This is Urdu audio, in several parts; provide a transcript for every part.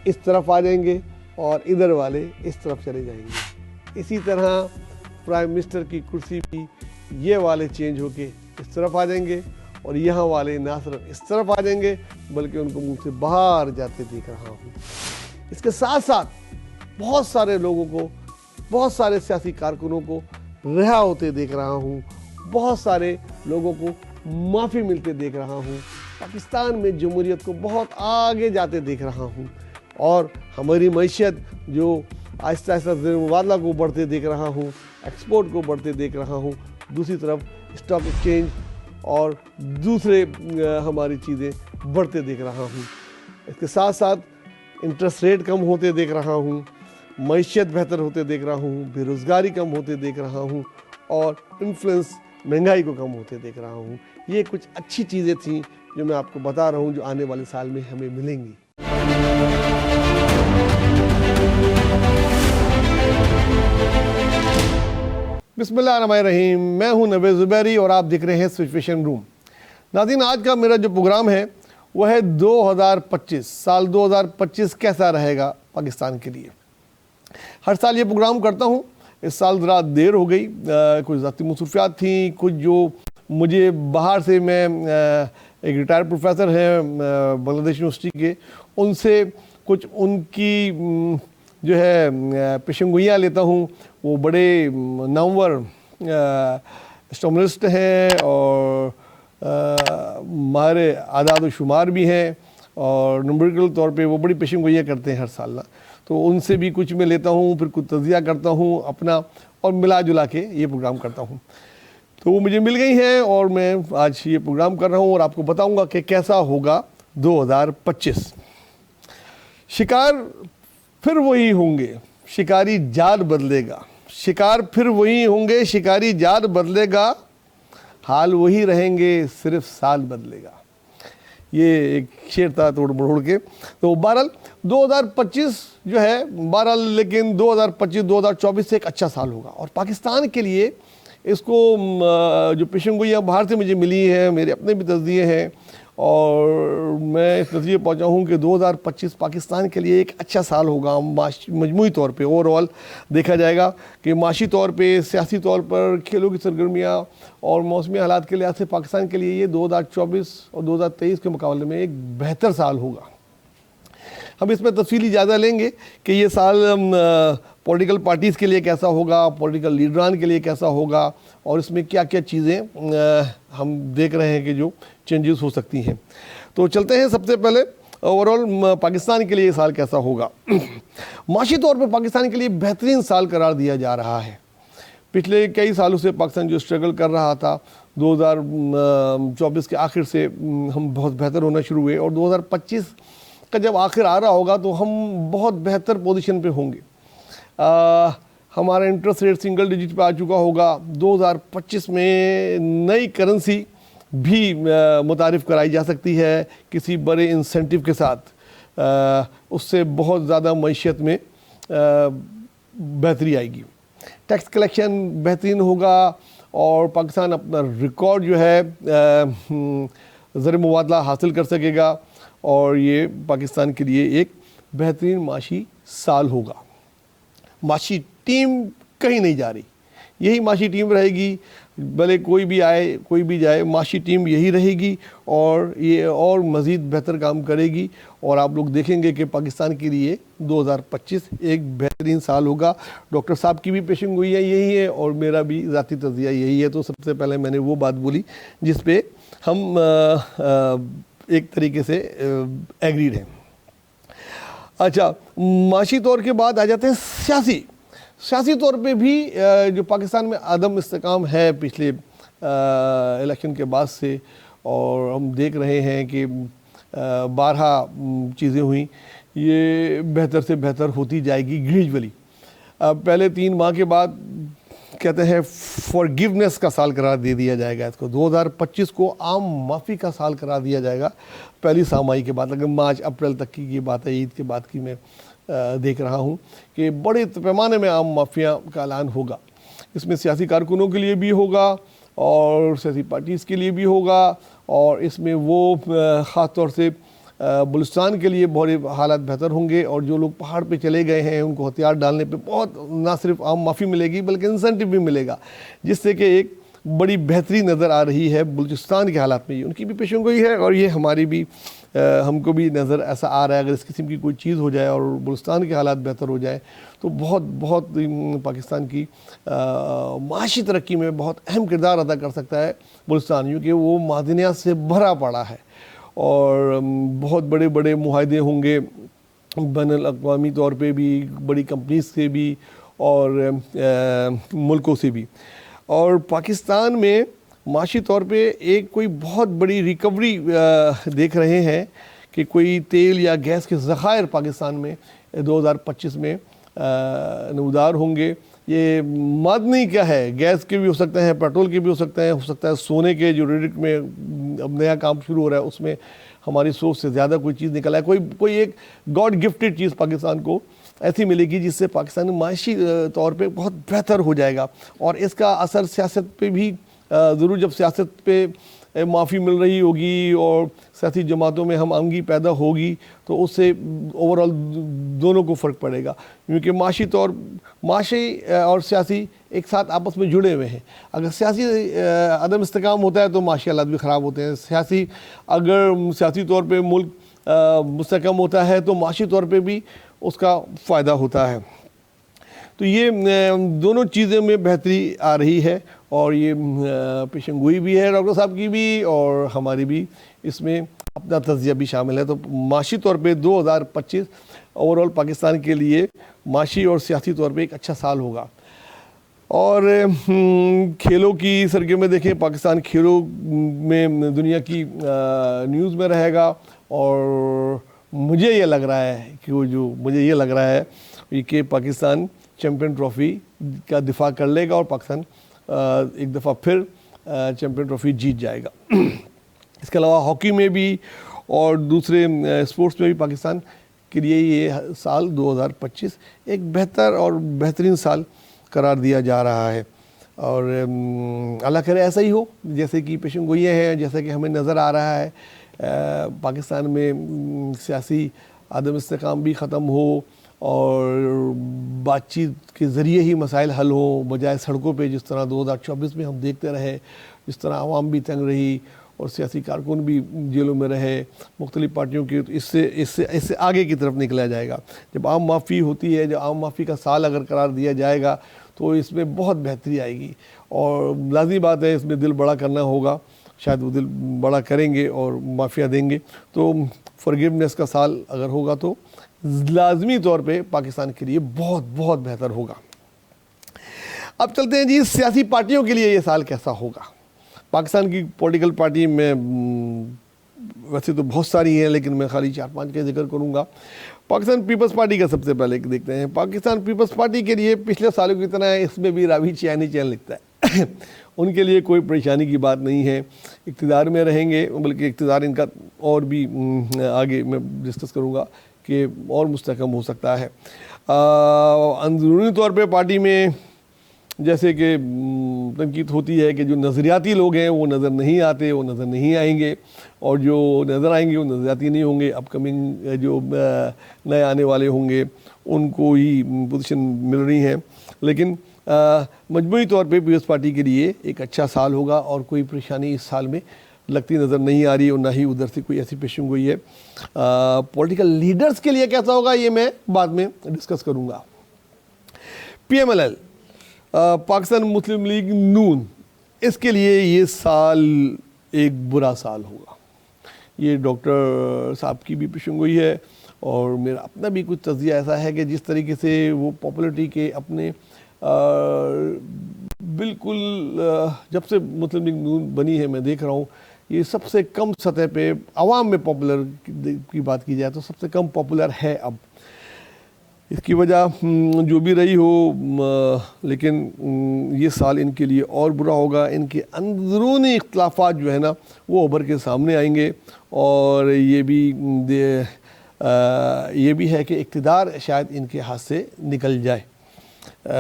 اس طرف آ جائیں گے اور ادھر والے اس طرف چلے جائیں گے. اسی طرح پرائم منسٹر کی کرسی بھی یہ والے چینج ہو کے اس طرف آ جائیں گے اور یہاں والے نہ صرف اس طرف آ جائیں گے بلکہ ان کو منہ سے باہر جاتے دیکھ رہا ہوں. اس کے ساتھ ساتھ بہت سارے لوگوں کو، بہت سارے سیاسی کارکنوں کو رہا ہوتے دیکھ رہا ہوں، بہت سارے لوگوں کو معافی ملتے دیکھ رہا ہوں. پاکستان میں جمہوریت کو بہت آگے جاتے دیکھ رہا ہوں اور ہماری معیشت جو آہستہ آہستہ زیر مبادلہ کو بڑھتے دیکھ رہا ہوں، ایکسپورٹ کو بڑھتے دیکھ رہا ہوں. دوسری طرف اسٹاک ایکسچینج اور دوسرے ہماری چیزیں بڑھتے دیکھ رہا ہوں. اس کے ساتھ ساتھ انٹرسٹ ریٹ کم ہوتے دیکھ رہا ہوں، معیشت بہتر ہوتے دیکھ رہا ہوں، بے روزگاری کم ہوتے دیکھ رہا ہوں اور انفلوئنس مہنگائی کو کم ہوتے دیکھ رہا ہوں. یہ کچھ اچھی چیزیں تھیں جو میں آپ کو بتا رہا ہوں جو آنے والے سال میں ہمیں ملیں گی. بسم اللہ الرحمن الرحیم. میں ہوں نوید زبیری اور آپ دیکھ رہے ہیں سچویشن روم. ناظرین، آج کا میرا جو پروگرام ہے وہ ہے 2025 سال 2025 کیسا رہے گا پاکستان کے لیے. ہر سال یہ پروگرام کرتا ہوں. اس سال ذرا دیر ہو گئی، کچھ ذاتی مصروفیات تھیں، کچھ جو مجھے باہر سے، میں ایک ریٹائر پروفیسر ہیں بنگلہ دیش یونیورسٹی کے، ان سے کچھ ان کی جو ہے پیشن گوئیاں لیتا ہوں. وہ بڑے نامور اسٹومرسٹ ہیں اور ماہر اعداد و شمار بھی ہیں اور نمبریکل طور پہ وہ بڑی پیشن گوئیاں کرتے ہیں ہر سال. تو ان سے بھی کچھ میں لیتا ہوں، پھر کچھ تجزیہ کرتا ہوں اپنا اور ملا جلا کے یہ پروگرام کرتا ہوں. تو وہ مجھے مل گئی ہیں اور میں آج یہ پروگرام کر رہا ہوں اور آپ کو بتاؤں گا کہ کیسا ہوگا 2025. شکار پھر وہی ہوں گے، شکاری جال بدلے گا. شکار پھر وہی ہوں گے، شکاری جال بدلے گا. حال وہی رہیں گے، صرف سال بدلے گا. یہ ایک شعر تھا توڑ مروڑ کے. تو بہرحال 2025 جو ہے، بہرحال لیکن 2025-2024 سے ایک اچھا سال ہوگا اور پاکستان کے لیے اس کو جو پیشن گوئیاں باہر سے مجھے ملی ہیں، میرے اپنے بھی تجزیے ہیں اور میں اس نتیجے پہنچا ہوں کہ 2025 پاکستان کے لیے ایک اچھا سال ہوگا. مجموعی طور پہ اوور آل دیکھا جائے گا کہ معاشی طور پہ، سیاسی طور پر، کھیلوں کی سرگرمیاں اور موسمی حالات کے لحاظ سے پاکستان کے لیے یہ 2024 اور 2023 کے مقابلے میں ایک بہتر سال ہوگا. ہم اس میں تفصیلی جائزہ لیں گے کہ یہ سال پولیٹیکل پارٹیز کے لیے کیسا ہوگا، پولیٹیکل لیڈران کے لیے کیسا ہوگا اور اس میں کیا کیا چیزیں ہم دیکھ رہے ہیں کہ جو چینجز ہو سکتی ہیں. تو چلتے ہیں سب سے پہلے اوور آل پاکستان کے لیے یہ سال کیسا ہوگا. معاشی طور پہ پاکستان کے لیے بہترین سال قرار دیا جا رہا ہے. پچھلے کئی سالوں سے پاکستان جو اسٹرگل کر رہا تھا، 2024 کے آخر سے ہم بہت بہتر ہونا شروع ہوئے اور 2025 کا جب آخر آ رہا ہوگا تو ہم بہت بہتر پوزیشن پہ ہوں گے. ہمارا انٹرسٹ ریٹ سنگل ڈیجٹ پہ آ چکا ہوگا. 2025 میں نئی کرنسی بھی متعارف کرائی جا سکتی ہے کسی بڑے انسینٹیو کے ساتھ. اس سے بہت زیادہ معیشت میں بہتری آئے گی. ٹیکس کلیکشن بہترین ہوگا اور پاکستان اپنا ریکارڈ جو ہے زر مبادلہ حاصل کر سکے گا اور یہ پاکستان کے لیے ایک بہترین معاشی سال ہوگا. معاشی ٹیم کہیں نہیں جا رہی، یہی معاشی ٹیم رہے گی. بھلے کوئی بھی آئے کوئی بھی جائے، معاشی ٹیم یہی رہے گی اور یہ اور مزید بہتر کام کرے گی اور آپ لوگ دیکھیں گے کہ پاکستان کے لیے 2025 ایک بہترین سال ہوگا. ڈاکٹر صاحب کی بھی پیشن گوئیاں یہی ہے اور میرا بھی ذاتی تجزیہ یہی ہے. تو سب سے پہلے میں نے وہ بات بولی جس پہ ہم ایک طریقے سے ایگریڈ ہیں. اچھا، معاشی طور کے بعد آ جاتے ہیں سیاسی طور پہ بھی جو پاکستان میں عدم استحکام ہے پچھلے الیکشن کے بعد سے اور ہم دیکھ رہے ہیں کہ بارہا چیزیں ہوئیں، یہ بہتر سے بہتر ہوتی جائے گی گریجولی. پہلے 3 ماہ کے بعد کہتے ہیں فارگیونیس کا سال قرار دے دیا جائے گا. اس کو 2025 کو عام معافی کا سال قرار دیا جائے گا پہلی سامائی کے بعد. اگر مارچ اپریل تک کی یہ بات ہے، عید کے بعد کی میں دیکھ رہا ہوں کہ بڑے پیمانے میں عام معافیہ کا اعلان ہوگا. اس میں سیاسی کارکنوں کے لیے بھی ہوگا اور سیاسی پارٹیز کے لیے بھی ہوگا اور اس میں وہ خاص طور سے بلوچستان کے لیے بہت حالات بہتر ہوں گے، اور جو لوگ پہاڑ پہ چلے گئے ہیں ان کو ہتھیار ڈالنے پہ بہت نہ صرف عام معافی ملے گی بلکہ انسینٹیو بھی ملے گا، جس سے کہ ایک بڑی بہتری نظر آ رہی ہے بلوچستان کے حالات میں۔ ان کی بھی پیشن گوئی ہے اور یہ ہماری بھی، ہم کو بھی نظر ایسا آ رہا ہے اگر اس قسم کی کوئی چیز ہو جائے اور بلوچستان کے حالات بہتر ہو جائیں تو بہت بہت پاکستان کی معاشی ترقی میں بہت اہم کردار ادا کر سکتا ہے بلوچستان، کیونکہ وہ معدنیات سے بھرا پڑا ہے اور بہت بڑے بڑے معاہدے ہوں گے بین الاقوامی طور پہ بھی، بڑی کمپنیز سے بھی اور ملکوں سے بھی۔ اور پاکستان میں معاشی طور پہ ایک کوئی بہت بڑی ریکوری دیکھ رہے ہیں کہ کوئی تیل یا گیس کے ذخائر پاکستان میں 2025 میں نمودار ہوں گے۔ یہ معدنی کیا ہے، گیس کے بھی ہو سکتے ہیں، پیٹرول کے بھی ہو سکتے ہیں، سونے کے جو ریڈٹ میں اب نیا کام شروع ہو رہا ہے اس میں ہماری سوچ سے زیادہ کوئی چیز نکل آئے، کوئی ایک گاڈ گفٹڈ چیز پاکستان کو ایسی ملے گی جس سے پاکستان معاشی طور پہ بہت بہتر ہو جائے گا، اور اس کا اثر سیاست پہ بھی ضرور، جب سیاست پہ معافی مل رہی ہوگی اور سیاسی جماعتوں میں ہم آہنگی پیدا ہوگی تو اس سے اوورال دونوں کو فرق پڑے گا، کیونکہ معاشی اور سیاسی ایک ساتھ آپس میں جڑے ہوئے ہیں۔ اگر سیاسی عدم استحکام ہوتا ہے تو معاشی حالات بھی خراب ہوتے ہیں، اگر سیاسی طور پہ ملک مستحکم ہوتا ہے تو معاشی طور پہ بھی اس کا فائدہ ہوتا ہے۔ تو یہ دونوں چیزیں میں بہتری آ رہی ہے، اور یہ پیشن گوئی بھی ہے ڈاکٹر صاحب کی بھی اور ہماری بھی، اس میں اپنا تجزیہ بھی شامل ہے۔ تو معاشی طور پہ 2025 اوورال پاکستان کے لیے معاشی اور سیاسی طور پہ ایک اچھا سال ہوگا۔ اور کھیلوں کی سرگرمی میں دیکھیں، پاکستان کھیلوں میں دنیا کی نیوز میں رہے گا، اور مجھے یہ لگ رہا ہے کہ پاکستان چیمپئن ٹرافی کا دفاع کر لے گا اور پاکستان ایک دفعہ پھر چیمپئن ٹرافی جیت جائے گا۔ اس کے علاوہ ہاکی میں بھی اور دوسرے اسپورٹس میں بھی پاکستان کے لیے یہ سال 2025 ایک بہتر اور بہترین سال قرار دیا جا رہا ہے، اور اللہ کرے ایسا ہی ہو جیسے کہ پیشن گوئیاں ہیں، جیسا کہ ہمیں نظر آ رہا ہے۔ پاکستان میں سیاسی عدم استحکام بھی ختم ہو اور بات چیت کے ذریعے ہی مسائل حل ہوں، بجائے سڑکوں پہ جس طرح 2024 میں ہم دیکھتے رہے، جس طرح عوام بھی تنگ رہی اور سیاسی کارکن بھی جیلوں میں رہے مختلف پارٹیوں کے۔ اس سے آگے کی طرف نکلا جائے گا۔ جب عام معافی ہوتی ہے، جب عام معافی کا سال اگر قرار دیا جائے گا تو اس میں بہت بہتری آئے گی، اور لازمی بات ہے اس میں دل بڑا کرنا ہوگا، شاید وہ دل بڑا کریں گے اور معافیاں دیں گے، تو فرگیونیس کا سال اگر ہوگا تو لازمی طور پہ پاکستان کے لیے بہت بہت بہتر ہوگا۔ اب چلتے ہیں جی سیاسی پارٹیوں کے لیے یہ سال کیسا ہوگا۔ پاکستان کی پولیٹیکل پارٹی میں ویسے تو بہت ساری ہیں، لیکن میں خالی 4-5 کا ذکر کروں گا۔ پاکستان پیپلز پارٹی کا سب سے پہلے دیکھتے ہیں۔ پاکستان پیپلز پارٹی کے لیے پچھلے سالوں کی طرح اس میں بھی راوی چین لکھتا ہے۔ ان کے لیے کوئی پریشانی کی بات نہیں ہے، اقتدار میں رہیں گے، بلکہ اقتدار ان کا اور بھی آگے میں ڈسکس کروں گا کہ اور مستحکم ہو سکتا ہے۔ اندرونی طور پہ پارٹی میں جیسے کہ تنقید ہوتی ہے کہ جو نظریاتی لوگ ہیں وہ نظر نہیں آتے، وہ نظر نہیں آئیں گے، اور جو نظر آئیں گے وہ نظریاتی نہیں ہوں گے، اپ کمنگ جو نئے آنے والے ہوں گے ان کو ہی پوزیشن مل رہی ہیں۔ لیکن مجموعی طور پہ پیپلز پارٹی کے لیے ایک اچھا سال ہوگا، اور کوئی پریشانی اس سال میں لگتی نظر نہیں آ رہی، اور نہ ہی ادھر سے کوئی ایسی پیشن گوئی ہے۔ پولیٹیکل لیڈرز کے لیے کیسا ہوگا یہ میں بعد میں ڈسکس کروں گا۔ PMLL پاکستان مسلم لیگ نون، اس کے لیے یہ سال ایک برا سال ہوگا۔ یہ ڈاکٹر صاحب کی بھی پیشن گوئی ہے، اور میرا اپنا بھی کچھ تجزیہ ایسا ہے کہ جس طریقے سے وہ پاپولرٹی کے اپنے بالکل جب سے مسلم لیگ نون بنی ہے میں دیکھ رہا ہوں یہ سب سے کم سطح پہ عوام میں پاپولر کی بات کی جائے تو سب سے کم پاپولر ہے اب۔ اس کی وجہ جو بھی رہی ہو، لیکن یہ سال ان کے لیے اور برا ہوگا۔ ان کے اندرونی اختلافات جو ہے نا وہ ابھر کے سامنے آئیں گے، اور یہ بھی ہے کہ اقتدار شاید ان کے ہاتھ سے نکل جائے۔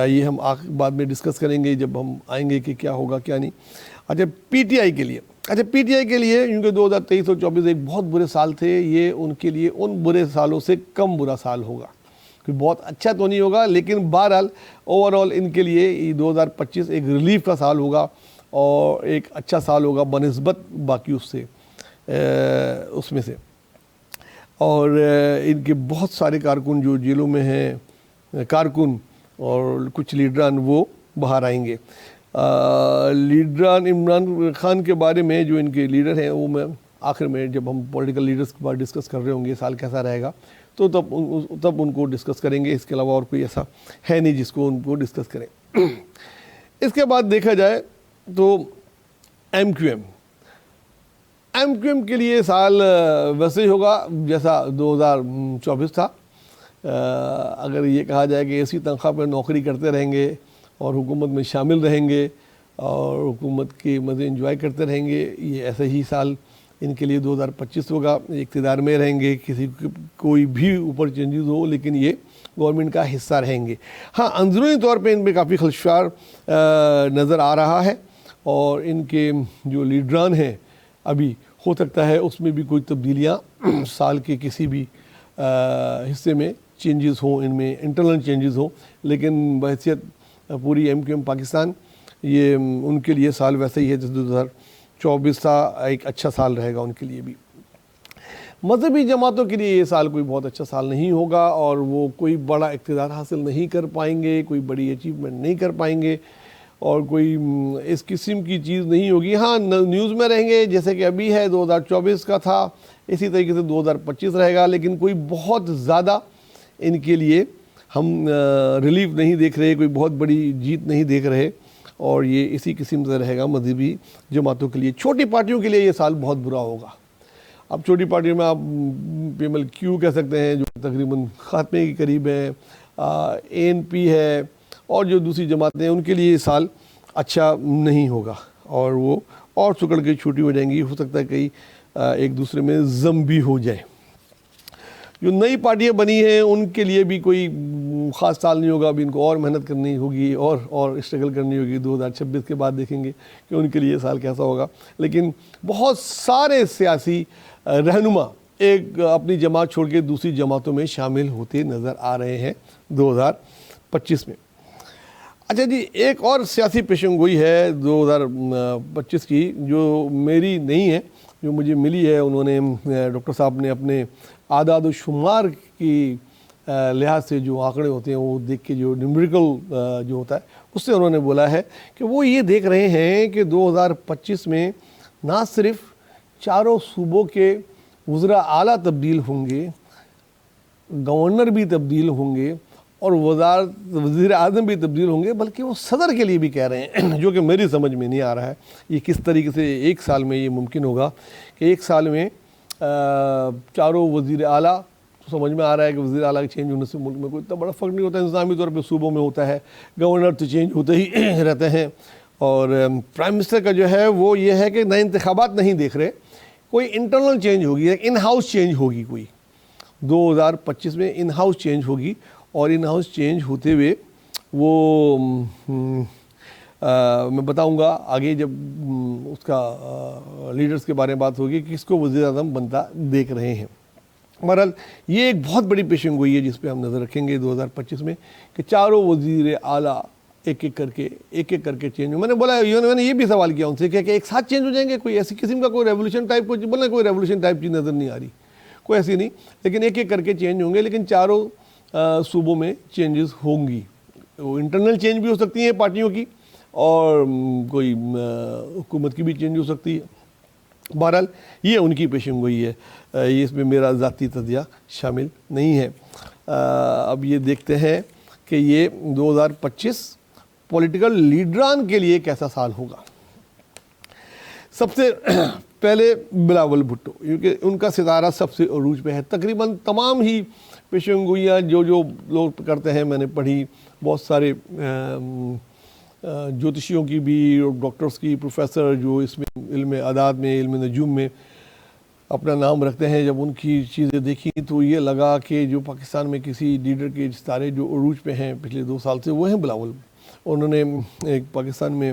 یہ ہم بعد میں ڈسکس کریں گے جب ہم آئیں گے کہ کیا ہوگا کیا نہیں۔ اچھا، PTI کے لیے اچھا پی ٹی آئی کے لیے کیونکہ 2023 اور 24 ایک بہت برے سال تھے، یہ ان کے لیے ان برے سالوں سے کم برا سال ہوگا، کوئی بہت اچھا تو نہیں ہوگا لیکن بہرحال اوورآل ان کے لیے یہ 2025 ایک ریلیف کا سال ہوگا اور ایک اچھا سال ہوگا بنسبت باقی اس میں سے۔ اور ان کے بہت سارے کارکن جو جیلوں میں ہیں کارکن اور کچھ لیڈران وہ باہر آئیں گے۔ لیڈران عمران خان کے بارے میں جو ان کے لیڈر ہیں وہ میں آخر میں جب ہم پولیٹیکل لیڈرز کے بارے ڈسکس کر رہے ہوں گے سال کیسا رہے گا تو تب ان کو ڈسکس کریں گے، اس کے علاوہ اور کوئی ایسا ہے نہیں جس کو ان کو ڈسکس کریں۔ اس کے بعد دیکھا جائے تو ایم کیو ایم کے لیے سال ویسے ہی ہوگا جیسا 2024 تھا۔ اگر یہ کہا جائے کہ ایسی تنخواہ پر نوکری کرتے رہیں گے اور حکومت میں شامل رہیں گے اور حکومت کے مزے انجوائے کرتے رہیں گے، یہ ایسا ہی سال ان کے لیے 2025 ہوگا۔ اقتدار میں رہیں گے، کوئی بھی اوپر چینجز ہو لیکن یہ گورنمنٹ کا حصہ رہیں گے۔ ہاں اندرونی طور پہ ان پہ کافی خدشات نظر آ رہا ہے اور ان کے جو لیڈران ہیں ابھی ہو سکتا ہے اس میں بھی کوئی تبدیلیاں سال کے کسی بھی حصے میں چینجز ہوں، ان میں انٹرنل چینجز ہوں، لیکن بحیثیت پوری ایم کیو ایم پاکستان یہ ان کے لیے سال ویسا ہی ہے جس 2024 تھا، ایک اچھا سال رہے گا ان کے لیے بھی۔ مذہبی جماعتوں کے لیے یہ سال کوئی بہت اچھا سال نہیں ہوگا اور وہ کوئی بڑا اقتدار حاصل نہیں کر پائیں گے، کوئی بڑی اچیومنٹ نہیں کر پائیں گے اور کوئی اس قسم کی چیز نہیں ہوگی۔ ہاں نیوز میں رہیں گے جیسے کہ ابھی ہے 2024 کا تھا، اسی طریقے سے 2025 رہے گا، لیکن کوئی بہت زیادہ ان کے لیے ہم ریلیف نہیں دیکھ رہے، کوئی بہت بڑی جیت نہیں دیکھ رہے اور یہ اسی قسم سے رہے گا مذہبی جماعتوں کے لیے۔ چھوٹی پارٹیوں کے لیے یہ سال بہت برا ہوگا۔ اب چھوٹی پارٹیوں میں آپ پی ایم ایل کیو کہہ سکتے ہیں جو تقریباً خاتمے کے قریب ہیں، اے این پی ہے اور جو دوسری جماعتیں ہیں ان کے لیے یہ سال اچھا نہیں ہوگا اور وہ اور سکڑ کے چھوٹی ہو جائیں گی، ہو سکتا ہے کئی ایک دوسرے میں ضم بھی ہو جائیں۔ جو نئی پارٹیاں بنی ہیں ان کے لیے بھی کوئی خاص سال نہیں ہوگا، ابھی ان کو اور محنت کرنی ہوگی اور اسٹرگل کرنی ہوگی۔ 2026 کے بعد دیکھیں گے کہ ان کے لیے یہ سال کیسا ہوگا، لیکن بہت سارے سیاسی رہنما ایک اپنی جماعت چھوڑ کے دوسری جماعتوں میں شامل ہوتے نظر آ رہے ہیں 2025 میں۔ اچھا جی، ایک اور سیاسی پیشن گوئی ہے 2025 کی جو میری نہیں ہے، جو مجھے ملی ہے، انہوں نے ڈاکٹر صاحب نے اپنے اعداد و شمار کی لحاظ سے جو آنکڑے ہوتے ہیں وہ دیکھ کے جو نمبریکل جو ہوتا ہے اس سے انہوں نے بولا ہے کہ وہ یہ دیکھ رہے ہیں کہ 2025 میں نہ صرف چاروں صوبوں کے وزراء اعلیٰ تبدیل ہوں گے، گورنر بھی تبدیل ہوں گے اور وزیر اعظم بھی تبدیل ہوں گے، بلکہ وہ صدر کے لیے بھی کہہ رہے ہیں، جو کہ میری سمجھ میں نہیں آ رہا ہے یہ کس طریقے سے ایک سال میں یہ ممکن ہوگا کہ ایک سال میں چاروں وزیر اعلیٰ۔ تو سمجھ میں آ رہا ہے کہ وزیر اعلیٰ کے چینج ہونے سے ملک میں کوئی اتنا بڑا فرق نہیں ہوتا ہے، انتظامی طور پہ صوبوں میں ہوتا ہے، گورنر تو چینج ہوتے ہی رہتے ہیں اور پرائم منسٹر کا جو ہے وہ یہ ہے کہ نئے انتخابات نہیں دیکھ رہے، کوئی انٹرنل چینج ہوگی، ان ہاؤس چینج ہوگی، کوئی 2025 میں ان ہاؤس چینج ہوگی اور ان ہاؤس چینج ہوتے ہوئے وہ میں بتاؤں گا آگے جب اس کا لیڈرز کے بارے میں بات ہوگی کہ کس کو وزیر اعظم بنتا دیکھ رہے ہیں۔ بہرحال یہ ایک بہت بڑی پیشن گوئی ہے جس پہ ہم نظر رکھیں گے 2025 میں کہ چاروں وزیر اعلیٰ ایک ایک کر کے چینج ہو۔ میں نے بولا، میں نے یہ بھی سوال کیا ان سے کہ ایک ساتھ چینج ہو جائیں گے، کوئی ایسی قسم کا کوئی ریولوشن ٹائپ کوئی ریولوشن ٹائپ چیز نظر نہیں آ رہی، کوئی ایسی نہیں، لیکن ایک ایک کر کے چینج ہوں گے، لیکن چاروں صوبوں میں چینجز ہوں گی۔ وہ انٹرنل چینج بھی ہو سکتی ہیں پارٹیوں کی اور کوئی حکومت کی بھی چینج ہو سکتی ہے۔ بہرحال یہ ان کی پیشن گوئی ہے، یہ اس میں میرا ذاتی تجزیہ شامل نہیں ہے۔ اب یہ دیکھتے ہیں کہ یہ 2025 پولیٹیکل لیڈران کے لیے کیسا سال ہوگا۔ سب سے پہلے بلاول بھٹو، کیونکہ ان کا ستارہ سب سے عروج پہ ہے۔ تقریباً تمام ہی پیشن گوئیاں جو لوگ کرتے ہیں میں نے پڑھی، بہت سارے جوتشیوں کی بھی، ڈاکٹرز کی، پروفیسر جو اس میں علم اعداد میں، علم نجوم میں اپنا نام رکھتے ہیں، جب ان کی چیزیں دیکھی تو یہ لگا کہ جو پاکستان میں کسی لیڈر کے ستارے جو عروج پہ ہیں پچھلے 2 سال سے وہ ہیں بلاول۔ انہوں نے ایک پاکستان میں